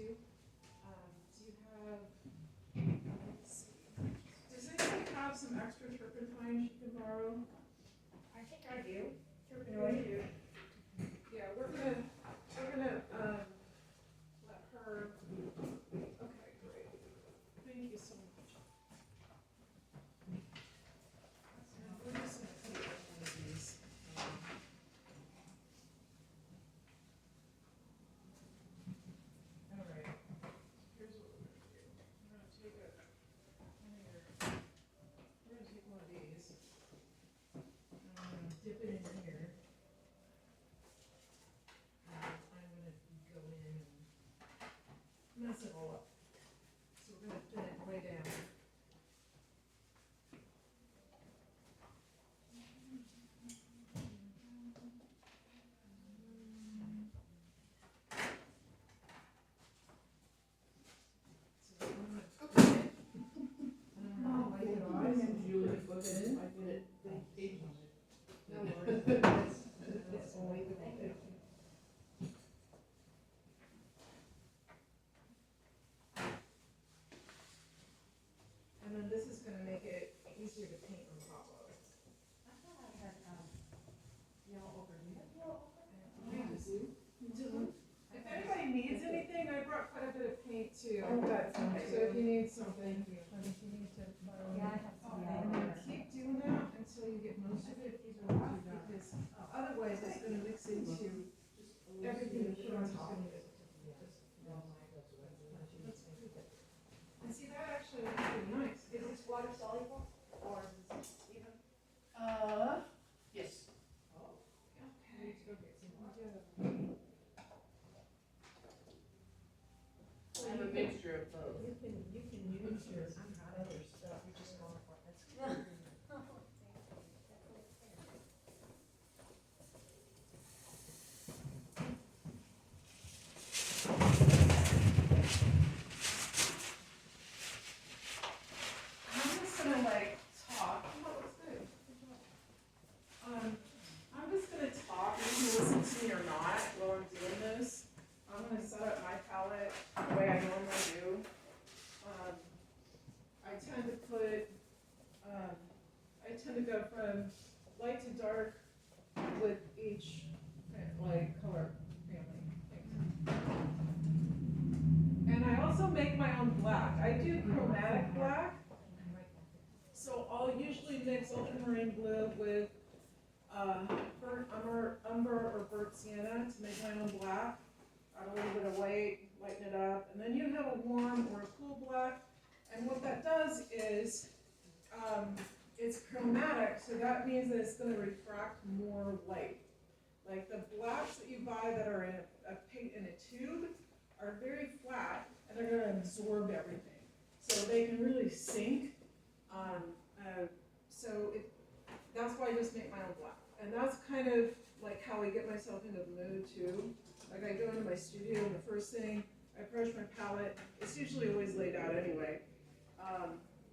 too. Do you have, let's see, does anybody have some extra turpentine she can borrow? I think I do. No, you do. Yeah, we're gonna, let her, okay, great. Thank you so much. Now, we're just gonna take one of these. All right, here's what we're gonna do. We're gonna take we're gonna take one of these. And I'm gonna dip it in here. And I'm gonna go in and mess it all up. So we're gonna thin it way down. So I'm gonna cook it. And I'm gonna wipe it off. And Julie put it in. I did it. No worries. That's all we would think. And then this is gonna make it easier to paint on top of. I thought I had, yellow ochre. Do you have yellow ochre? If anybody needs anything, I brought quite a bit of paint too. Oh, that's okay. So if you need something, if you need to borrow. Yeah, I have some And yellow then ochre. keep doing that until you get most of it, because otherwise it's gonna mix into everything you put on top. And see, that actually looks pretty nice. Is this water soluble or is this even? Yes. Okay, so we I have a mixture of both. You can use your other stuff, you just go for it. That's I'm just gonna like talk. Oh, that looks good. Good job. I'm just gonna talk, and you can listen to me or not while I'm doing this. I'm gonna set up my palette the way I normally do. I tend to put, I tend to go from light to dark with each like color family. And I also make my own black. I do chromatic black. So I'll usually mix ultramarine blue with burnt umber or burnt sienna to make my own black. Add a little bit of white, lighten it up, and then you have a warm or a cool black. And what that does is, it's chromatic, so that means that it's going to refract more light. Like the blacks that you buy that are in a tube are very flat, and they're going to absorb everything. So they can really sink. That's why I just make my own black. And that's kind of like how I get myself into the mood too. Like I go into my studio and the first thing, I brush my palette. It's usually always laid out anyway.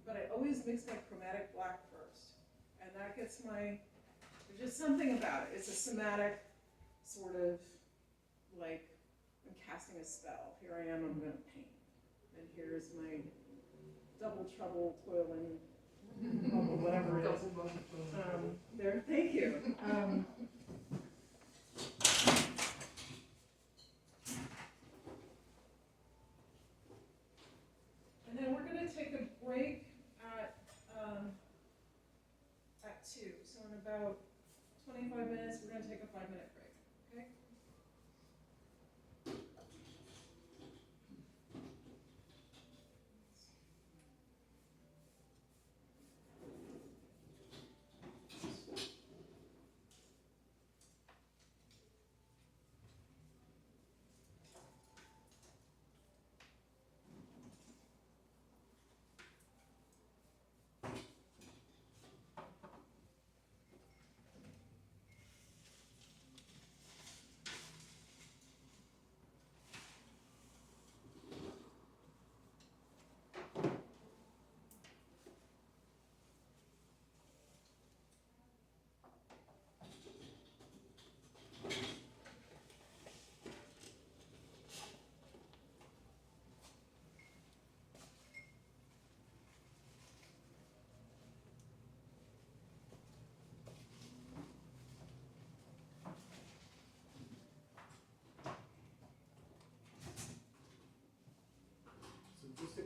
But I always mix my chromatic black first. And that gets there's just something about it. It's a somatic sort of like, I'm casting a spell. Here I am, I'm gonna paint. And here's my double trouble toiling, whatever it is. There, thank you. And then we're gonna take a break at 2. So in about 25 minutes, we're gonna take a 5-minute break, okay?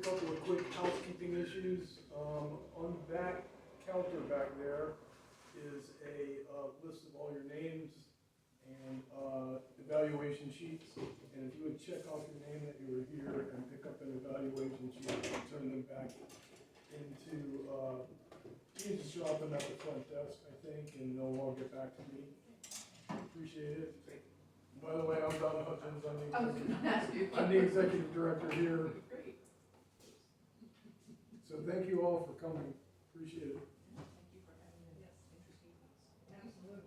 couple of quick housekeeping issues. On the back counter back there is a list of all your names and evaluation sheets. And if you would check off your name that you were here and pick up an evaluation sheet and turn them back into, you just drop them at the front desk, I think, and they'll all get back to me. Appreciate it. By the way, I'm Don Hutchins. I was gonna ask you. I'm the executive director here. Great. So thank you all for coming. Appreciate it. Thank you for having this interesting piece. Absolutely.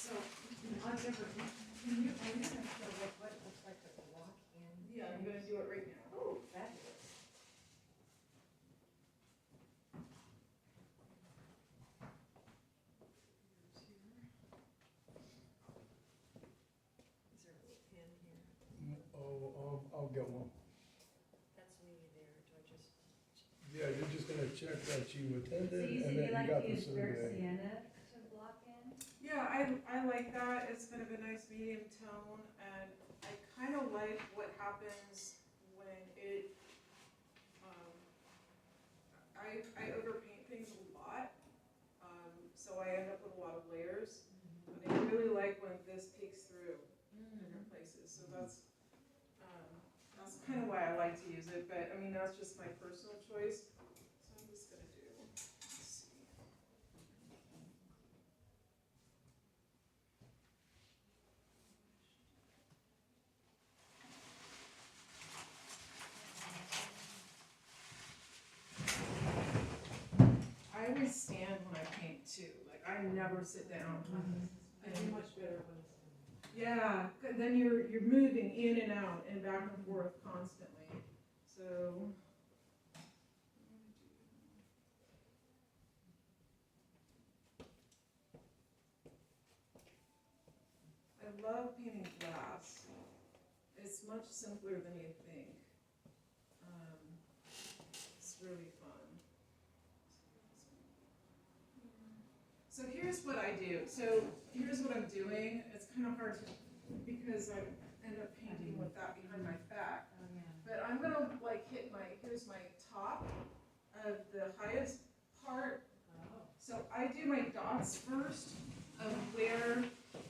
So, on different, can you, are you gonna show what it looks like to walk in? Yeah, I'm gonna do it right now. Oh, fabulous. Is there a little pin here? Oh, I'll get one. That's me there, do I just? Yeah, you're just gonna check that you So attended you and said that you you like got to the use Dirt survey. Sienna to block in? Yeah, I like that, it's kind of a nice medium tone, and I kind of like what happens when it, I overpaint things a lot, so I end up with a lot of layers, and I really like when this peeks through different places, so that's kind of why I like to use it, but, I mean, that's just my personal choice, so I'm just gonna do, let's see. I always stand when I paint too, like I never sit down. I do much better when it's. Yeah, then you're moving in and out and back and forth constantly, so. I love painting glass. It's much simpler than you think. It's really fun. So here's what I do. So here's what I'm doing. It's kind of hard to, because I end up painting with that behind my back. Oh, yeah. But I'm gonna like hit here's my top of the highest part. Oh. So I do my dots first of where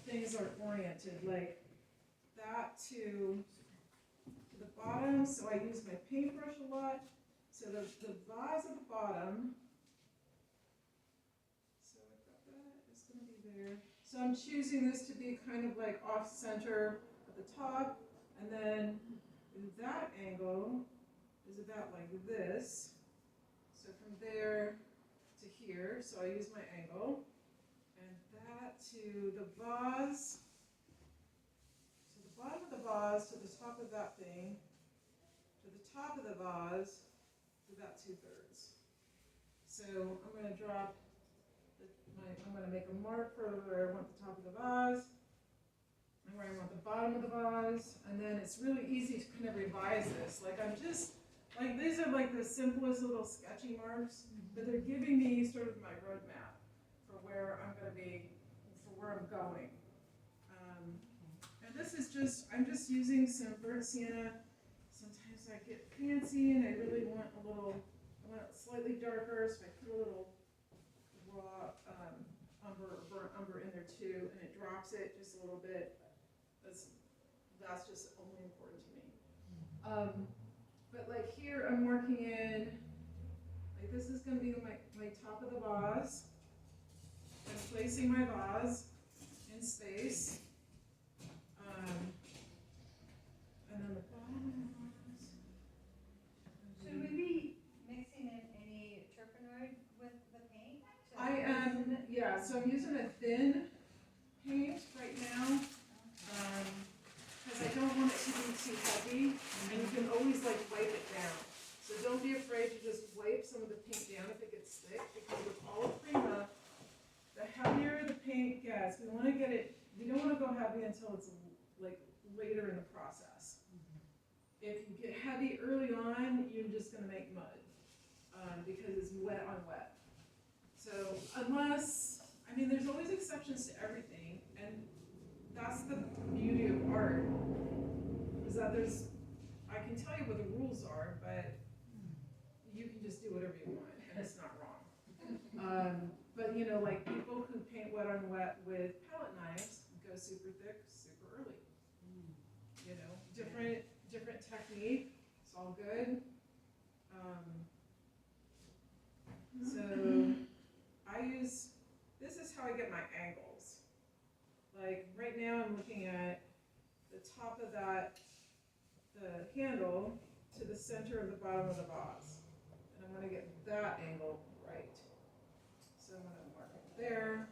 things are oriented, like that to the bottom. So I use my paintbrush a lot. So the vase at the bottom. So I've got that, it's gonna be there. So I'm choosing this to be kind of like off center, a at the top, and then that angle is about like this. So from there to here, so I use my angle, and that to the vase, so the bottom of the vase to the top of that thing, to the top of the vase, is about 2/3. So I'm going to drop, I'm going to make a mark for where I want the top of the vase, and where I want the bottom of the vase, and then it's really easy to kind of revise this. Like I'm just, like these are like the simplest little sketchy marks, but they're giving me sort of my roadmap for where I'm going to be, for where I'm going. And this is just, I'm just using some burnt sienna. Sometimes I get fancy and I really want a little, I want it slightly darker, so I put a little raw umber or burnt umber in there too, and it drops it just a little bit. That's just only important to me. But like here, I'm working in, like this is going to be my top of the vase. I'm placing my vase in space. And then the bottom of the vase. Should we be mixing in any turpenoid with the paint? I am, yeah, so I'm using a thin paint right now, because I don't want it to be too heavy, and you can always like wipe it down. So don't be afraid to just wipe some of the paint down if it gets thick, because with olive prima, the heavier the paint gets, we want to get it, we don't want to go heavy until it's like later in the process. If you get heavy early on, you're just going to make mud, because it's wet on wet. So unless, I mean, there's always exceptions to everything, and that's the beauty of art, is that I can tell you what the rules are, but you can just do whatever you want, and it's not wrong. But you know, like people who paint wet on wet with palette knives go super thick, super early. You know, different technique, it's all good. So this is how I get my angles. Like right now I'm looking at the top of the handle to the center of the bottom of the vase. And I'm gonna get that angle right. So I'm gonna mark it there,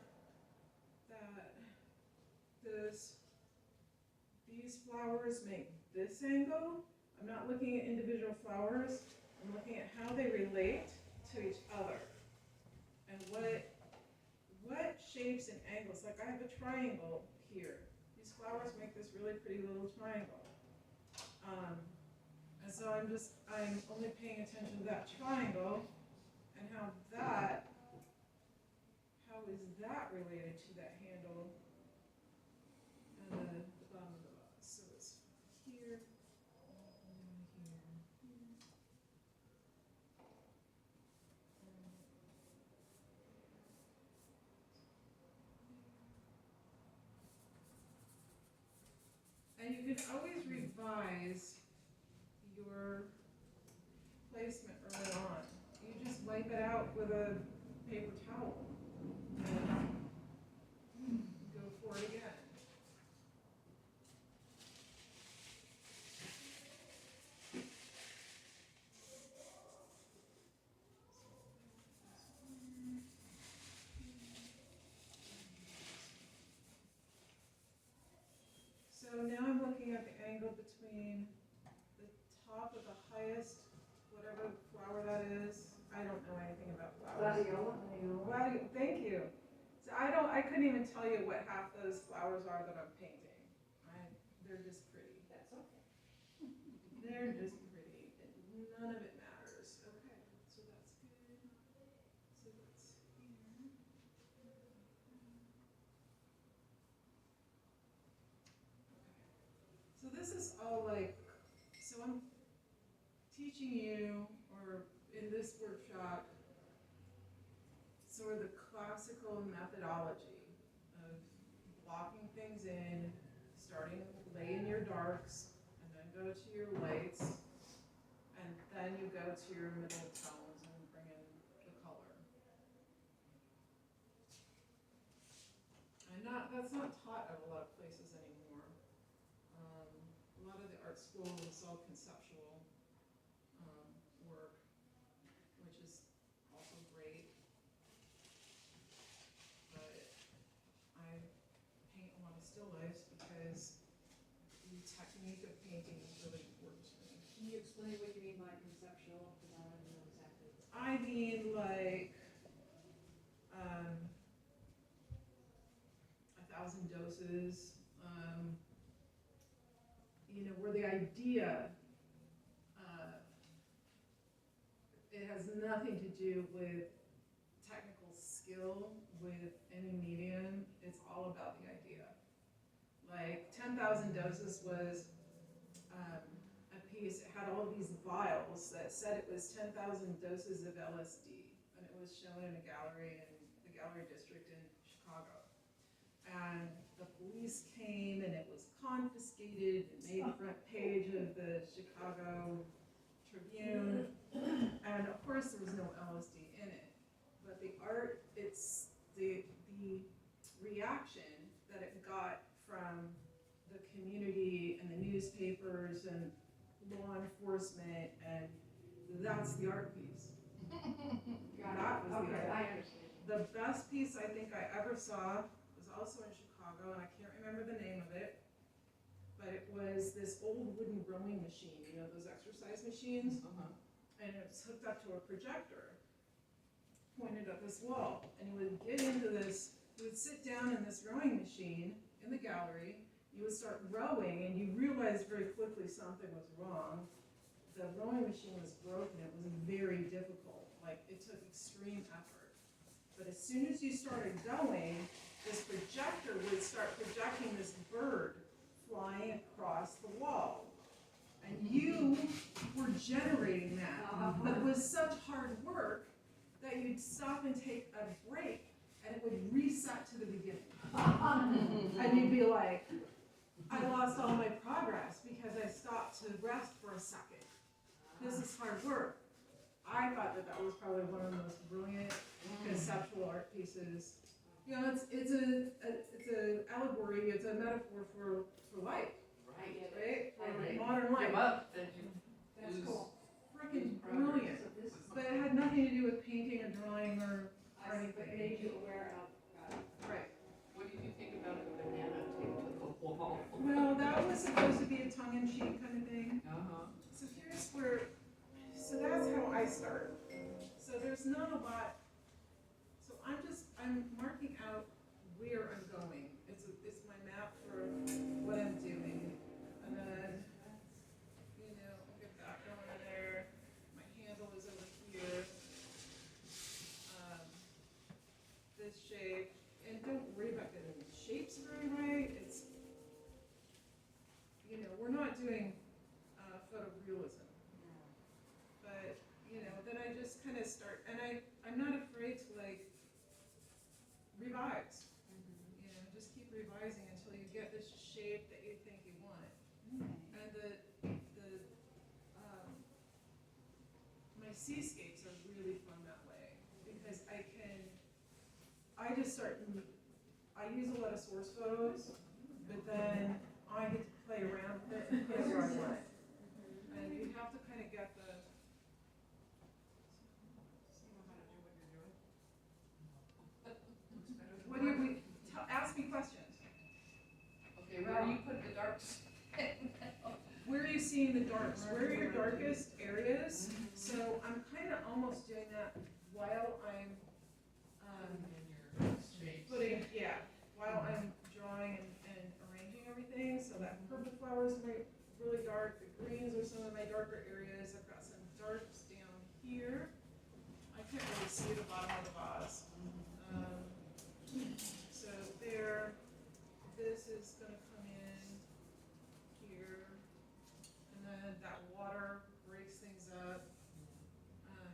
these flowers make this angle. I'm not looking at individual flowers, I'm looking at how they relate to each other. And what shapes and angles, like I have a triangle here. These flowers make this really pretty little triangle. And so I'm only paying attention to that triangle and how is that related to that handle and the bottom of the vase. So it's here, and here. And you can always revise your placement early on. You just wipe it out with a paper towel and go for it again. So now I'm looking at the angle between the top of the highest, whatever flower that is. I don't know anything about flowers. Gladiola, thank you. So I couldn't even tell you what half those flowers are that I'm painting. They're just pretty. That's okay. They're just pretty. None of it matters. Okay, so that's good. So that's here. So this is all like, so I'm teaching you, or in this workshop, sort of the classical methodology of blocking things in, starting lay in your darks, and then go to your lights, and then you go to your middle tones and bring in the color. And that's not taught at a lot of places anymore. art school, it's all conceptual work, which is also great. But I paint a lot of still lifes because the technique of painting is really important to me. Can you explain what you mean by conceptual, because I don't know exactly. I mean, like, 1,000 doses, you know, where the idea, it has nothing to do with technical skill with any medium, it's all about the idea. Like, 10,000 doses was a piece, it had all these vials that said it was 10,000 doses of LSD, and it was shown in a gallery in the gallery district in Chicago. And the police came and it was confiscated and made the front page of the Chicago Tribune. And of course there was no LSD in it. But the art, it's the reaction that it got from the community and the newspapers and law enforcement, and that's the art piece. That was the Okay, art. I understand. The best piece I think I ever saw was also in Chicago, and I can't remember the name of it, but it was this old wooden rowing machine, you know, those exercise machines, and it was hooked up to a projector, pointed at this wall, and you would get into this, you would sit down in this rowing machine in the gallery, you would start rowing, and you realized very quickly something was wrong. The rowing machine was broken, it was very difficult, like it took extreme effort. But as soon as you started going, this projector would start projecting this bird flying across the wall. And you were generating that. But it was such hard work that you'd stop and take a break, and it would reset to the beginning. And you'd be like, I lost all my progress because I stopped to rest for a second. This is hard work. I thought that was probably one of the most brilliant conceptual art pieces. You know, it's a allegory, it's a metaphor for life, right? For modern life. That's cool. Freaking brilliant. So this is. But it had nothing to do with painting or drawing or But made you aware of, right. What did you think about a banana taped to the wall? Well, that was supposed to be a tongue-in-cheek kind of thing. So here's where, so that's how I start. So there's not a lot, so I'm marking out where I'm going. It's my map for what I'm doing. And then, you know, I'll get that going there. My handle is over here. This shape, and don't worry about getting the shapes very right. It's, you know, we're not doing photorealism. But, you know, then I just kind of start, and I'm not afraid to like revise. You know, just keep revising until you get this shape that you think you want. And my seascapes are really fun that way because I just start, I use a lot of source photos, but then I get to play around with it and put it where I want it. And you have to kind of get the, what do we, ask me questions. Okay, where do you put the darks? Where are you seeing the darks? Where are your darkest areas? So I'm kind of almost doing that while I'm putting, while I'm drawing and arranging everything. So that purple flower is really dark. The greens are some of my darker areas. I've got some darks down here. I can't really see the bottom of the vase. So there, this is going to come in here, and then that water breaks things up. And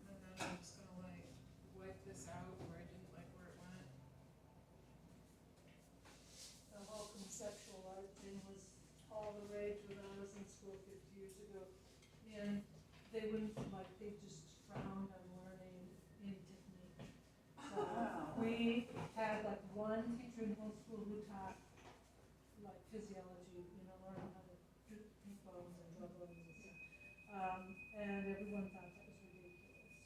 then I'm just going to like wipe this out where I didn't like where it went. The whole conceptual art thing was all the rage when I was in school 50 years ago. And they wouldn't, like, they just frowned on learning in technique. So we had like one teacher in whole school who taught like physiology, learning how to do ping pongs and dribblings and stuff. And everyone thought that was ridiculous,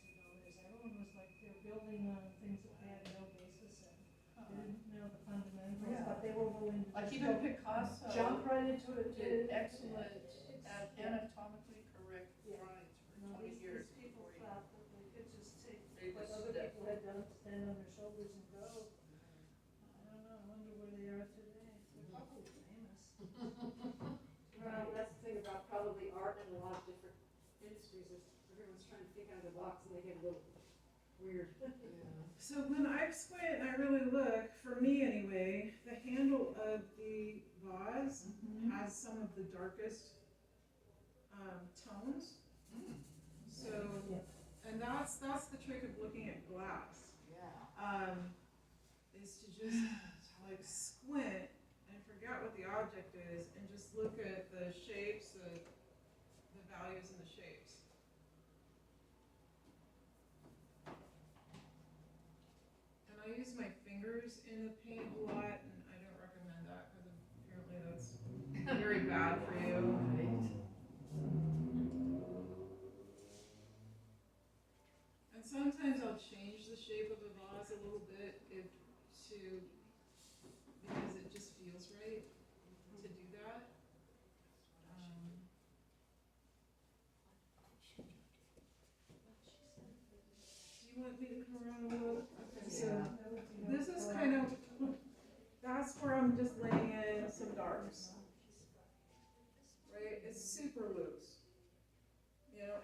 everyone was like, they're building on things that they had no basis in. They didn't know the fundamentals, Yeah. but they were willing to Like just even go Picasso jump right into it. did excellent Yeah. anatomically correct Yeah. drawings for No, 20 years these people before he. thought that they could just take They what just other did. people had done, stand on their shoulders and go. I don't know, I wonder where they are today. They're probably famous. Well, that's the thing about probably art in a lot of different industries, is everyone's trying to think out of the box and they get a little weird. So when I squint and I really look, for me anyway, the handle of the vase has some of the darkest tones. So, and that's the trick of looking at glass, Yeah. is to just like squint and forget what the object is and just look at the shapes, the values in the shapes. And I use my fingers in the paint a lot, and I don't recommend that because apparently that's very bad for you. And sometimes I'll change the shape of a vase a little bit because it just feels right to do that. Do you want me to come around a little? Okay, so this is kind of, that's where I'm just laying in some darks. Right? It's super loose.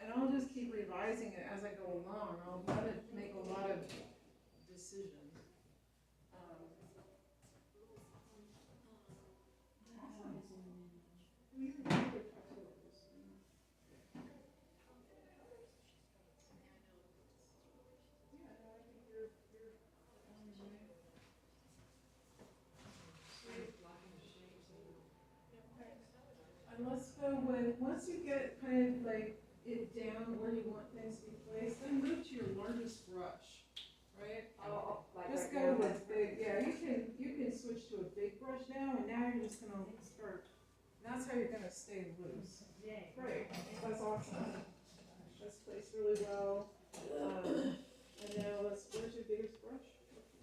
And I'll just keep revising it as I go along. I'll let it make a lot of decisions. And let's go with, once you get kind of like it down where you want things to be placed, then move to your largest brush, right? Just go with big, yeah, you can switch to a big brush now, and now you're just gonna start, that's how you're gonna stay loose. Great, that's awesome. That's placed really well. And now where's your biggest brush?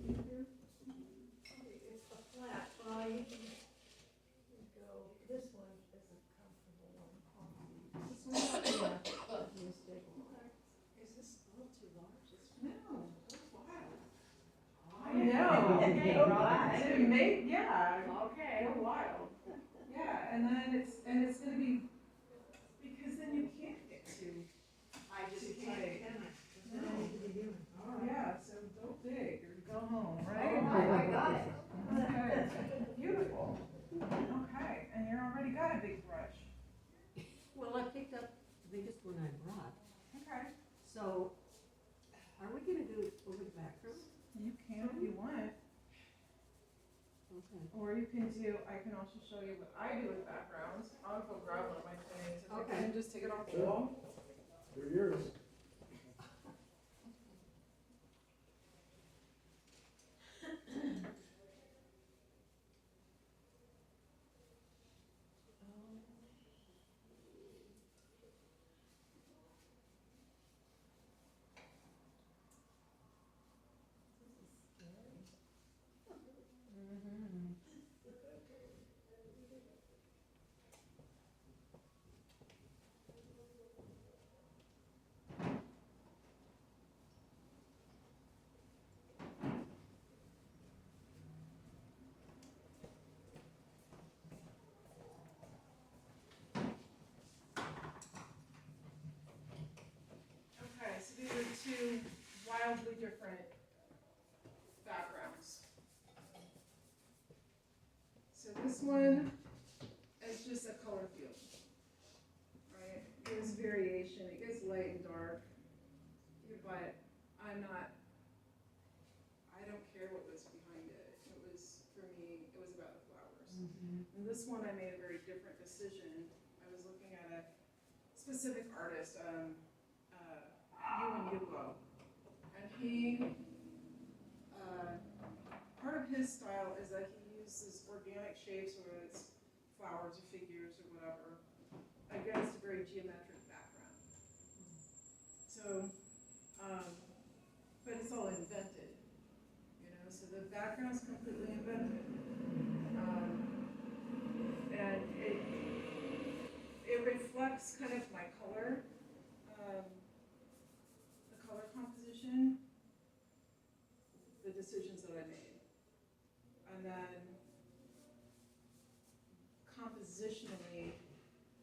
Here? It's a flat, you can go, this one is a comfortable one. This one? Yeah. Is this a little too large? No, that's wild. I know. know. It may, yeah. Okay. They're wild. Yeah, and then it's gonna be, because then you can't get too. I just Too can't, tight. can I? No. All right. Yeah, so go big or go home, right? I got it. Okay, beautiful. Okay, and you already got a big brush. Well, I picked up the biggest one I brought, Okay. so are we gonna do it over the background? You can if you want, Okay. or you can do, I can also show you what I do with backgrounds. I'll go grab one of my paintings Okay. and just take it off the Sure. wall. They're yours. Okay, so these are two wildly different backgrounds. So this one is just a color field, right? It gives variation, it gives light and dark, but I don't care what was behind it. It was, for me, it was about the flowers. And this one I made a very different decision. I was looking at a specific artist, Yuan Yugo. And he, part of his style is that he uses organic shapes, whether it's flowers or figures or whatever, against a very geometric background. So, but it's all invented, you know, so the background's completely invented. And it reflects kind of my color, the color composition, the decisions that I made. And then compositionally,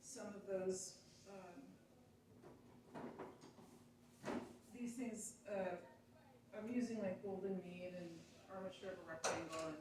some of those, these things, I'm using like golden mean and armature of a rectangle and